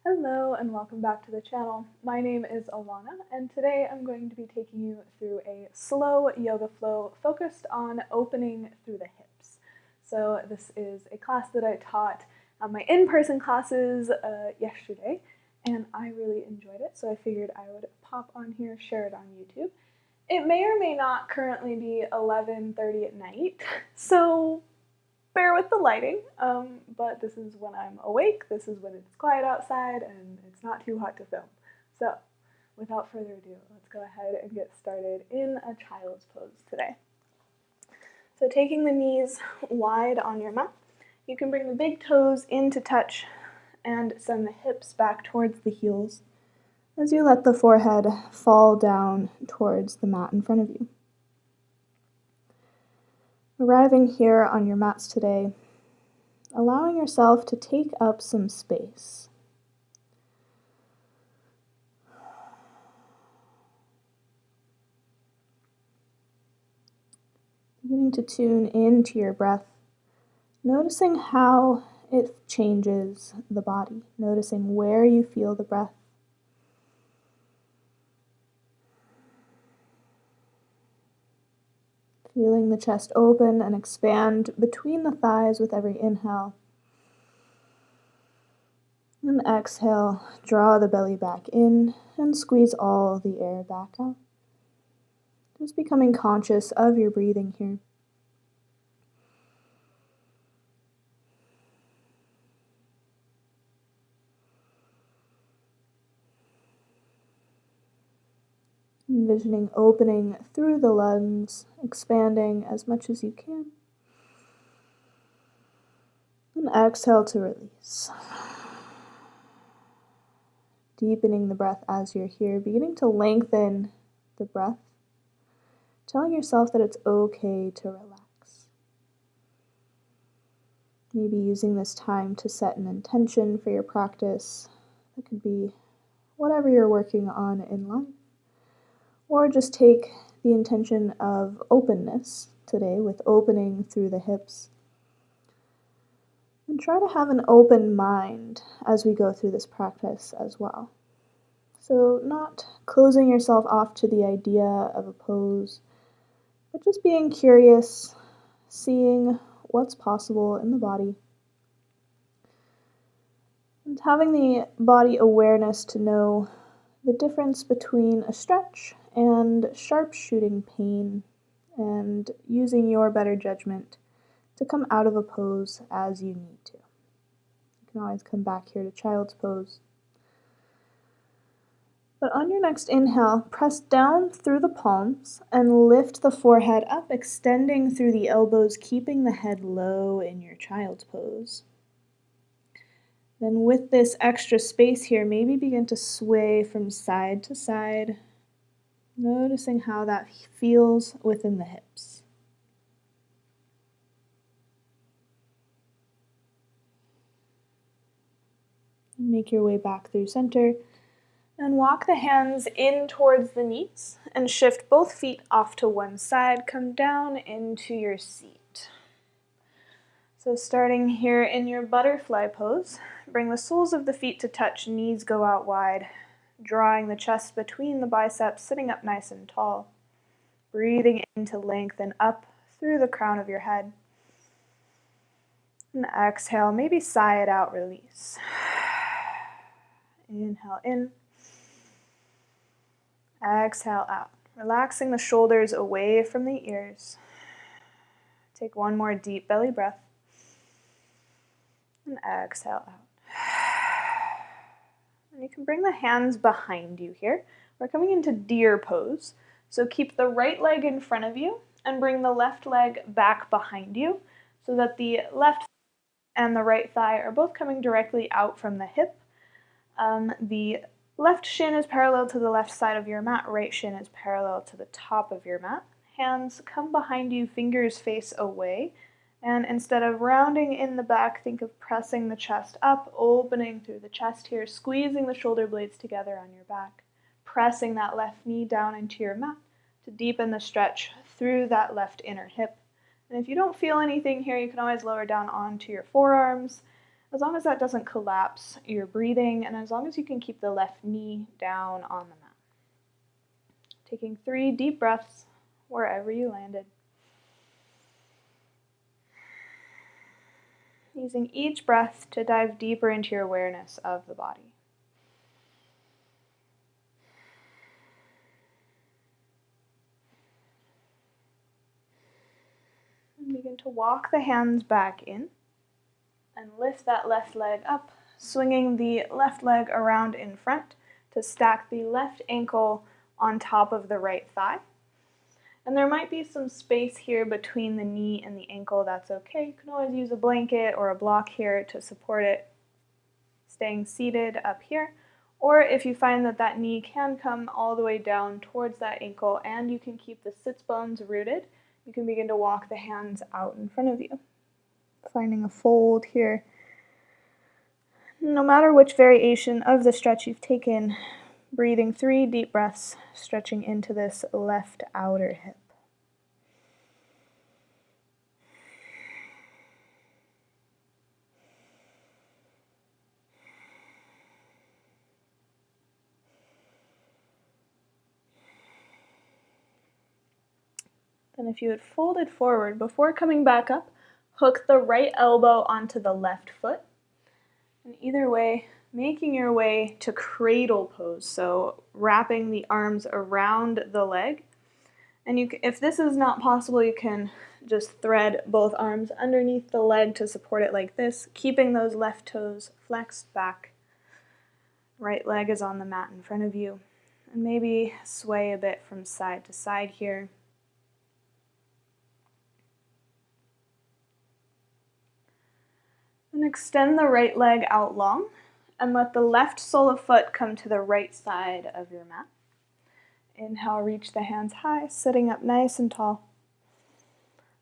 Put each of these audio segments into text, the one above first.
Hello and welcome back to the channel. My name is Alauna and today I'm going to be taking you through a slow yoga flow focused on opening through the hips. So this is a class that I taught on my in-person classes yesterday and I really enjoyed it, so I figured I would pop on here, share it on YouTube. It may or may not currently be 11:30 at night, so bear with the lighting, but this is when I'm awake, this is when it's quiet outside, and it's not too hot to film. So, without further ado, let's go ahead and get started in a child's pose today. So taking the knees wide on your mat, you can bring the big toes into touch and send the hips back towards the heels as you let the forehead fall down towards the mat in front of you. Arriving here on your mats today, allowing yourself to take up some space. Beginning to tune into your breath, noticing how it changes the body, noticing where you feel the breath. Feeling the chest open and expand between the thighs with every inhale. And exhale, draw the belly back in and squeeze all the air back out. Just becoming conscious of your breathing here. Envisioning opening through the lungs, expanding as much as you can. And exhale to release. Deepening the breath as you're here, beginning to lengthen the breath, telling yourself that it's okay to relax. Maybe using this time to set an intention for your practice. That could be whatever you're working on in life. Or just take the intention of openness today with opening through the hips. And try to have an open mind as we go through this practice as well. So not closing yourself off to the idea of a pose, but just being curious, seeing what's possible in the body. And having the body awareness to know the difference between a stretch and sharp shooting pain, and using your better judgment to come out of a pose as you need to. You can always come back here to child's pose. But on your next inhale, press down through the palms and lift the forehead up, extending through the elbows, keeping the head low in your child's pose. Then with this extra space here, maybe begin to sway from side to side, noticing how that feels within the hips. Make your way back through center and walk the hands in towards the knees and shift both feet off to one side. Come down into your seat. So starting here in your butterfly pose, bring the soles of the feet to touch, knees go out wide, drawing the chest between the biceps, sitting up nice and tall. Breathing in to lengthen up through the crown of your head. And exhale, maybe sigh it out, release. Inhale in. Exhale out. Relaxing the shoulders away from the ears. Take one more deep belly breath. And exhale out. And you can bring the hands behind you here. We're coming into deer pose. So keep the right leg in front of you and bring the left leg back behind you so that the left and the right thigh are both coming directly out from the hip. The left shin is parallel to the left side of your mat, right shin is parallel to the top of your mat. Hands come behind you, fingers face away. And instead of rounding in the back, think of pressing the chest up, opening through the chest here, squeezing the shoulder blades together on your back, pressing that left knee down into your mat to deepen the stretch through that left inner hip. And if you don't feel anything here, you can always lower down onto your forearms, As long as that doesn't collapse your breathing, and as long as you can keep the left knee down on the mat. Taking 3 deep breaths wherever you landed. Using each breath to dive deeper into your awareness of the body. And begin to walk the hands back in and lift that left leg up, swinging the left leg around in front to stack the left ankle on top of the right thigh. And there might be some space here between the knee and the ankle. That's okay. You can always use a blanket or a block here to support it, staying seated up here. Or if you find that that knee can come all the way down towards that ankle and you can keep the sits bones rooted, you can begin to walk the hands out in front of you. Finding a fold here. No matter which variation of the stretch you've taken, breathing 3 deep breaths, stretching into this left outer hip. Then if you had folded forward, before coming back up, hook the right elbow onto the left foot. And either way, making your way to cradle pose, so wrapping the arms around the leg. And if this is not possible, you can just thread both arms underneath the leg to support it like this, keeping those left toes flexed back. Right leg is on the mat in front of you. And maybe sway a bit from side to side here. And extend the right leg out long and let the left sole of foot come to the right side of your mat. Inhale, reach the hands high, sitting up nice and tall.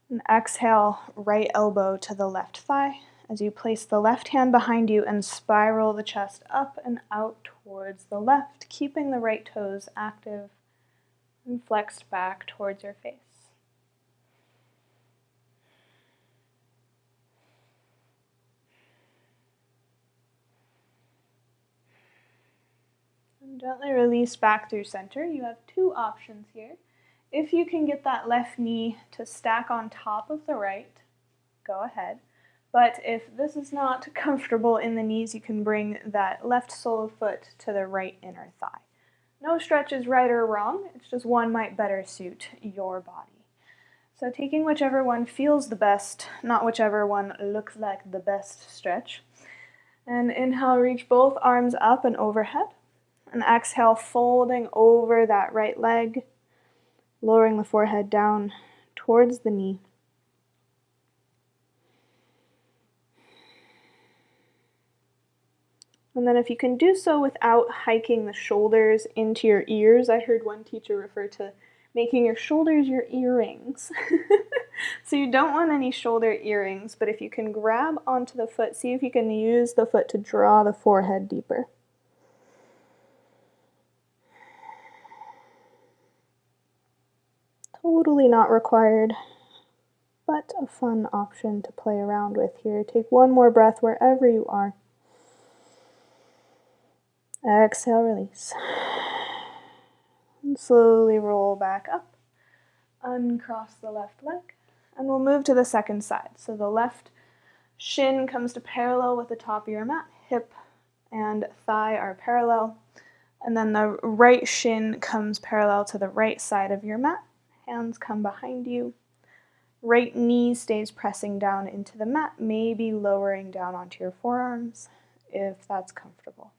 And exhale, right elbow to the left thigh as you place the left hand behind you and spiral the chest up and out towards the left, keeping the right toes active and flexed back towards your face. Gently release back through center. You have 2 options here. If you can get that left knee to stack on top of the right, go ahead. But if this is not comfortable in the knees, you can bring that left sole of foot to the right inner thigh. No stretch is right or wrong, it's just one might better suit your body. So taking whichever one feels the best, not whichever one looks like the best stretch. And inhale, reach both arms up and overhead. And exhale, folding over that right leg, lowering the forehead down towards the knee. And then if you can do so without hiking the shoulders into your ears, I heard one teacher refer to making your shoulders your earrings. So you don't want any shoulder earrings, but if you can grab onto the foot, see if you can use the foot to draw the forehead deeper. Totally not required, but a fun option to play around with here. Take one more breath wherever you are. Exhale, release. And slowly roll back up. Uncross the left leg. And we'll move to the second side. So the left shin comes to parallel with the top of your mat. Hip and thigh are parallel. And then the right shin comes parallel to the right side of your mat. Hands come behind you. Right knee stays pressing down into the mat, maybe lowering down onto your forearms if that's comfortable.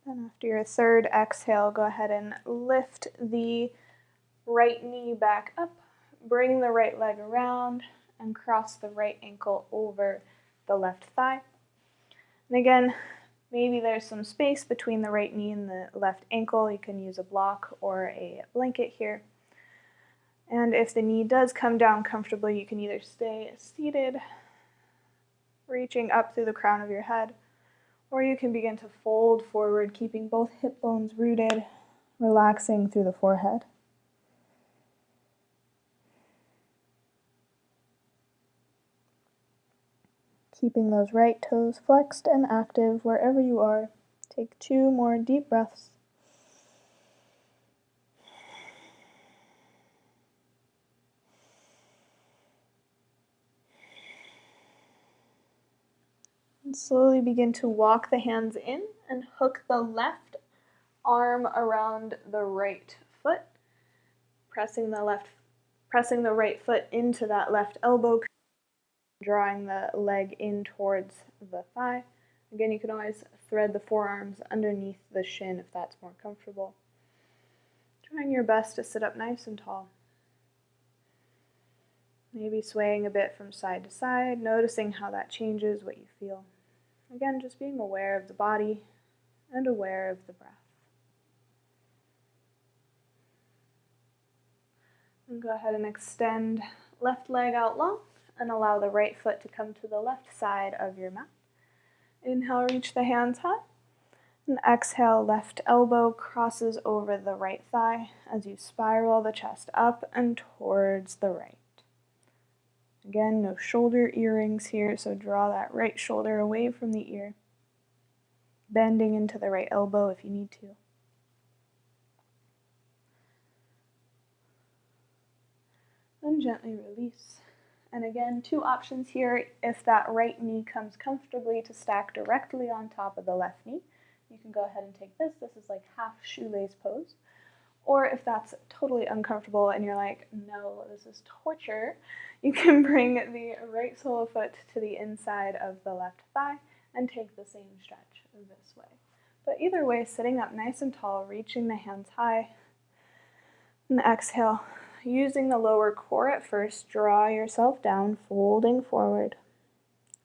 Then after your third exhale, go ahead and lift the right knee back up, bring the right leg around, and cross the right ankle over the left thigh. And again, maybe there's some space between the right knee and the left ankle. You can use a block or a blanket here. And if the knee does come down comfortably, you can either stay seated, reaching up through the crown of your head, Or you can begin to fold forward, keeping both hip bones rooted, relaxing through the forehead. Keeping those right toes flexed and active wherever you are. Take 2 more deep breaths. And slowly begin to walk the hands in and hook the left arm around the right foot, pressing the right foot into that left elbow, drawing the leg in towards the thigh. Again, you can always thread the forearms underneath the shin if that's more comfortable. Trying your best to sit up nice and tall. Maybe swaying a bit from side to side, noticing how that changes what you feel. Again, just being aware of the body and aware of the breath. And go ahead and extend left leg out long and allow the right foot to come to the left side of your mat. Inhale, reach the hands high. And exhale, left elbow crosses over the right thigh as you spiral the chest up and towards the right. Again, no shoulder earrings here, so draw that right shoulder away from the ear, bending into the right elbow if you need to. Then gently release. And again, 2 options here. If that right knee comes comfortably to stack directly on top of the left knee, you can go ahead and take this. This is like half shoelace pose. Or if that's totally uncomfortable and you're like, no, this is torture, you can bring the right sole of foot to the inside of the left thigh and take the same stretch this way. But either way, sitting up nice and tall, reaching the hands high, and exhale. Using the lower core at first, draw yourself down, folding forward.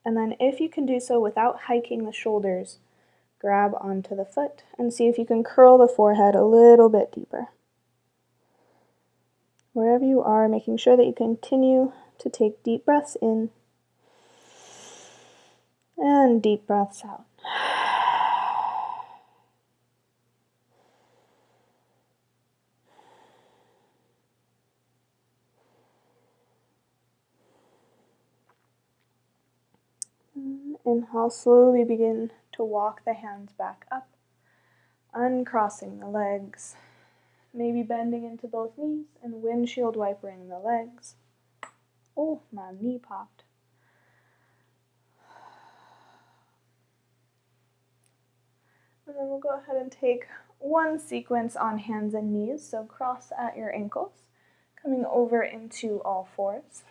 And then if you can do so without hiking the shoulders, grab onto the foot and see if you can curl the forehead a little bit deeper. Wherever you are, making sure that you continue to take deep breaths in and deep breaths out. Inhale, slowly begin to walk the hands back up, uncrossing the legs, maybe bending into both knees and windshield wipering the legs. Oh, my knee popped. And then we'll go ahead and take one sequence on hands and knees, so cross at your ankles, coming over into all fours.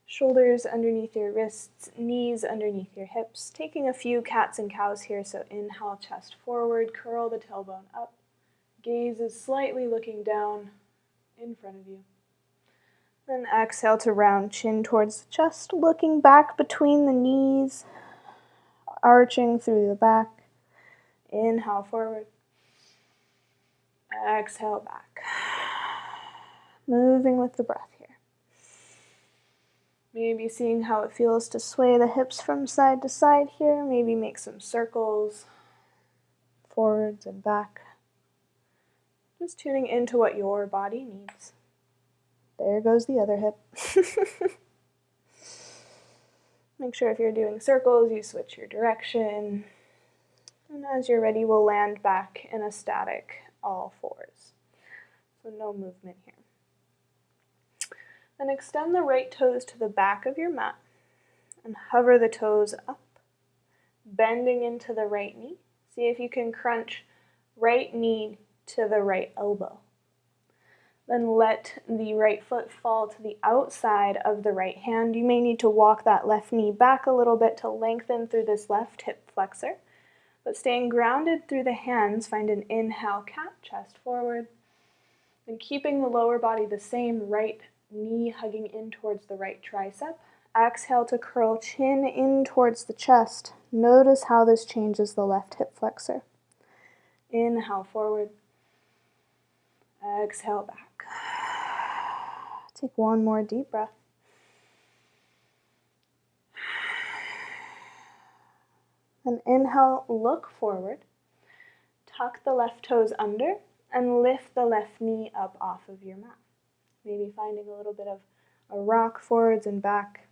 Shoulders underneath your wrists, knees underneath your hips. Taking a few cats and cows here, so inhale, chest forward, curl the tailbone up. Gaze is slightly looking down in front of you. Then exhale to round chin towards the chest, looking back between the knees, arching through the back. Inhale forward. Exhale back. Moving with the breath here. Maybe seeing how it feels to sway the hips from side to side here. Maybe make some circles, forwards and back. Just tuning into what your body needs. There goes the other hip. Make sure if you're doing circles, you switch your direction. And as you're ready, we'll land back in a static all fours. So no movement here. Then extend the right toes to the back of your mat and hover the toes up, bending into the right knee. See if you can crunch right knee to the right elbow. Then let the right foot fall to the outside of the right hand. You may need to walk that left knee back a little bit to lengthen through this left hip flexor. But staying grounded through the hands, find an inhale, cat, chest forward. And keeping the lower body the same, right knee hugging in towards the right tricep. Exhale to curl chin in towards the chest. Notice how this changes the left hip flexor. Inhale forward. Exhale back. Take one more deep breath. And inhale, look forward. Tuck the left toes under and lift the left knee up off of your mat. Maybe finding a little bit of a rock forwards and back.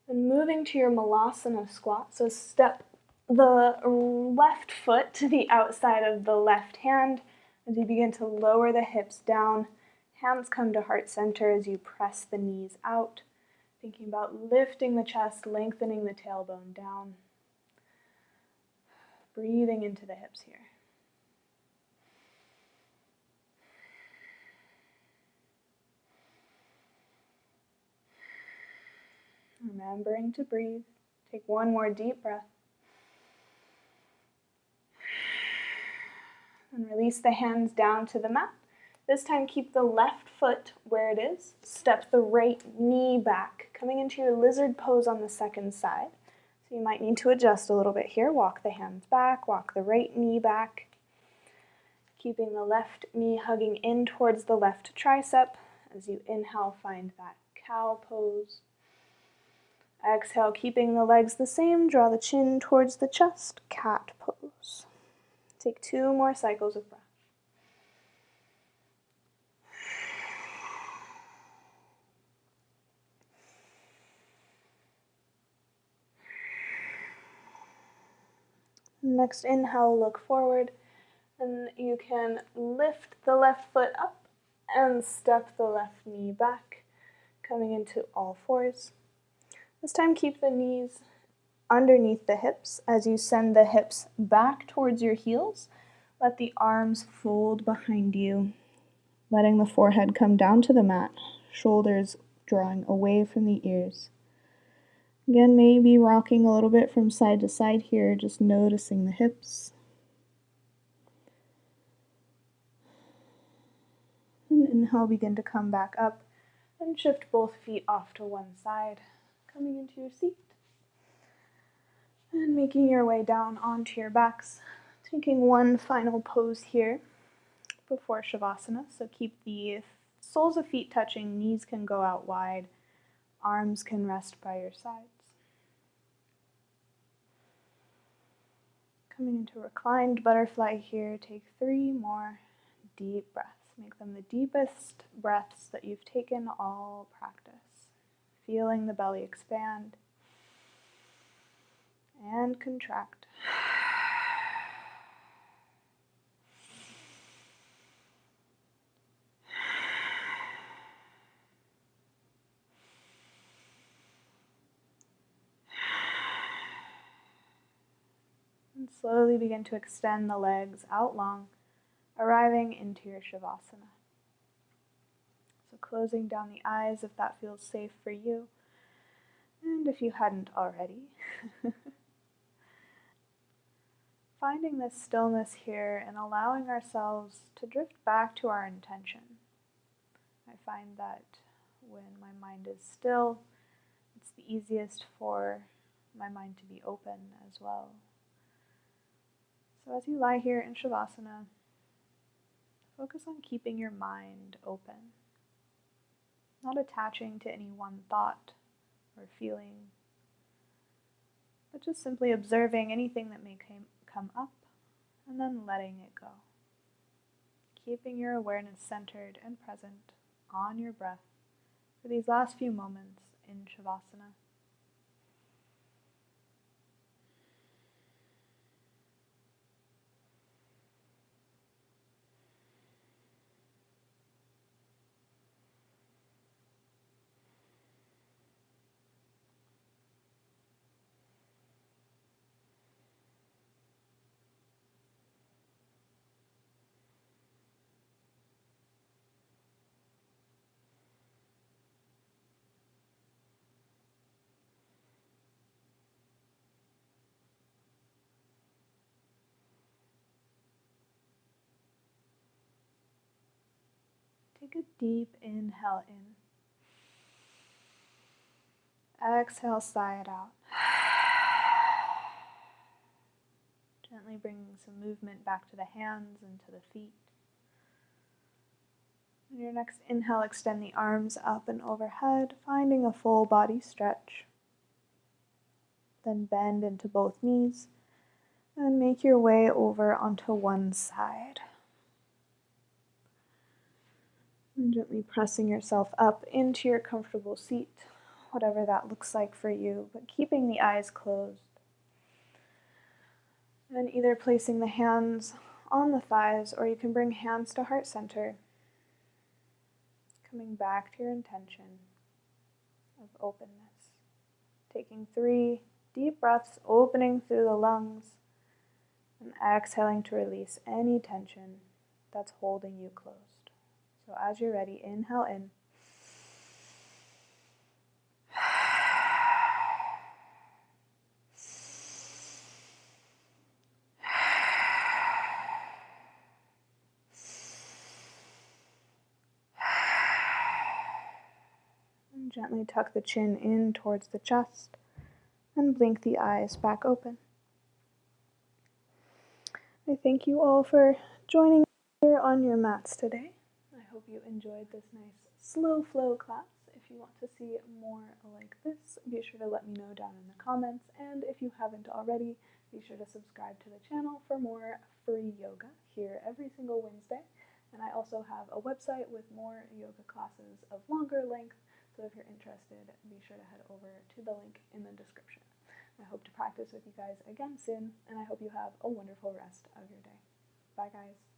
And moving to your Malasana Squat. So step the left foot to the outside of the left hand as you begin to lower the hips down. Hands come to heart center as you press the knees out. Thinking about lifting the chest, lengthening the tailbone down. Breathing into the hips here. Remembering to breathe. Take one more deep breath. And release the hands down to the mat. This time keep the left foot where it is. Step the right knee back, coming into your lizard pose on the second side. So you might need to adjust a little bit here. Walk the hands back, walk the right knee back. Keeping the left knee hugging in towards the left tricep. As you inhale, find that cow pose. Exhale, keeping the legs the same, draw the chin towards the chest, cat pose. Take 2 more cycles of breath. Next inhale, look forward, and you can lift the left foot up and step the left knee back, coming into all fours. This time keep the knees underneath the hips as you send the hips back towards your heels. Let the arms fold behind you, letting the forehead come down to the mat, shoulders drawing away from the ears. Again, maybe rocking a little bit from side to side here, just noticing the hips. And inhale, begin to come back up and shift both feet off to one side, coming into your seat. And making your way down onto your backs, taking one final pose here before Shavasana. So keep the soles of feet touching, knees can go out wide, arms can rest by your sides. Coming into reclined butterfly here, take 3 more deep breaths. Make them the deepest breaths that you've taken all practice. Feeling the belly expand and contract. And slowly begin to extend the legs out long, arriving into your Shavasana. So closing down the eyes if that feels safe for you, and if you hadn't already. Finding this stillness here and allowing ourselves to drift back to our intention. I find that when my mind is still, it's the easiest for my mind to be open as well. So as you lie here in Shavasana, focus on keeping your mind open, not attaching to any one thought or feeling, but just simply observing anything that may come up and then letting it go. Keeping your awareness centered and present on your breath for these last few moments in Shavasana. Take a deep inhale in. Exhale, sigh it out. Gently bringing some movement back to the hands and to the feet. On your next inhale, extend the arms up and overhead, finding a full body stretch. Then bend into both knees and make your way over onto one side. And gently pressing yourself up into your comfortable seat, whatever that looks like for you, but keeping the eyes closed. Then either placing the hands on the thighs, or you can bring hands to heart center. Coming back to your intention of openness. Taking 3 deep breaths, opening through the lungs, and exhaling to release any tension that's holding you closed. So as you're ready, inhale in. And gently tuck the chin in towards the chest and blink the eyes back open. I thank you all for joining me here on your mats today. I hope you enjoyed this nice slow flow class. If you want to see more like this, be sure to let me know down in the comments. And if you haven't already, be sure to subscribe to the channel for more free yoga here every single Wednesday. And I also have a website with more yoga classes of longer length. So if you're interested, be sure to head over to the link in the description. I hope to practice with you guys again soon, and I hope you have a wonderful rest of your day. Bye, guys.